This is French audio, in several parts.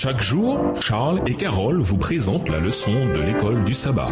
Chaque jour, Charles et Carole vous présentent la leçon de l'école du sabbat.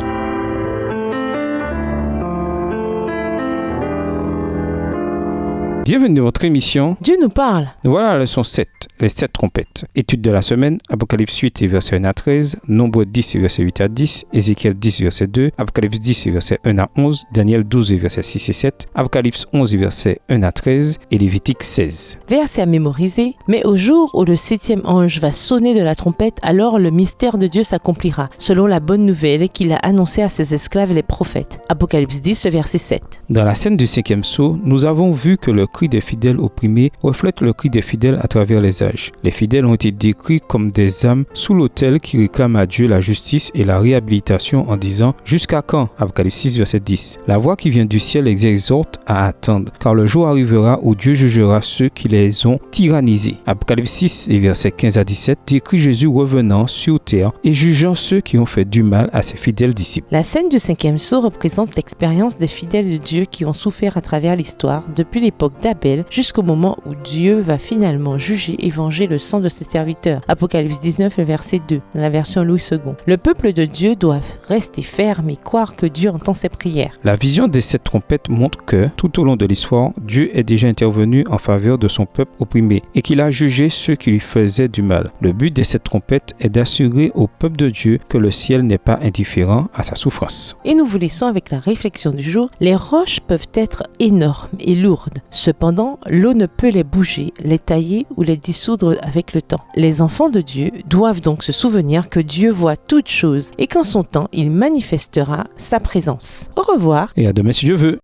Bienvenue dans votre émission Dieu nous parle. Voilà la leçon 7, les 7 trompettes. Étude de la semaine, Apocalypse 8 et verset 1 à 13, Nombre 10 et verset 8 à 10, Ézéchiel 10 verset 2, Apocalypse 10 et verset 1 à 11, Daniel 12 et verset 6 et 7, Apocalypse 11 et verset 1 à 13 et Lévitique 16. Verset à mémoriser. Mais au jour où le 7e ange va sonner de la trompette, alors le mystère de Dieu s'accomplira, selon la bonne nouvelle qu'il a annoncée à ses esclaves les prophètes. Apocalypse 10, verset 7. Dans la scène du 5e sceau, nous avons vu que le cri des fidèles opprimés reflète le cri des fidèles à travers les âges. Les fidèles ont été décrits comme des âmes sous l'autel qui réclament à Dieu la justice et la réhabilitation en disant « Jusqu'à quand ?» Apocalypse 6, verset 10. La voix qui vient du ciel les exhorte à attendre, car le jour arrivera où Dieu jugera ceux qui les ont tyrannisés. Apocalypse 6, versets 15 à 17 décrit Jésus revenant sur terre et jugeant ceux qui ont fait du mal à ses fidèles disciples. La scène du 5e sceau représente l'expérience des fidèles de Dieu qui ont souffert à travers l'histoire depuis l'époque d'Abel jusqu'au moment où Dieu va finalement juger et venger le sang de ses serviteurs. Apocalypse 19, verset 2, dans la version Louis II. Le peuple de Dieu doit rester ferme et croire que Dieu entend ses prières. La vision des 7 trompettes montre que, tout au long de l'histoire, Dieu est déjà intervenu en faveur de son peuple opprimé et qu'il a jugé ceux qui lui faisaient du mal. Le but des 7 trompettes est d'assurer au peuple de Dieu que le ciel n'est pas indifférent à sa souffrance. Et nous vous laissons avec la réflexion du jour. Les roches peuvent être énormes et lourdes. Cependant, l'eau ne peut les bouger, les tailler ou les dissoudre avec le temps. Les enfants de Dieu doivent donc se souvenir que Dieu voit toutes choses et qu'en son temps, il manifestera sa présence. Au revoir. Et à demain si Dieu veut.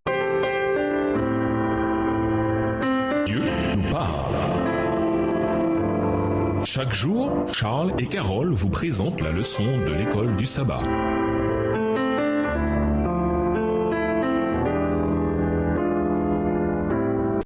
Dieu nous parle. Chaque jour, Charles et Carole vous présentent la leçon de l'école du sabbat.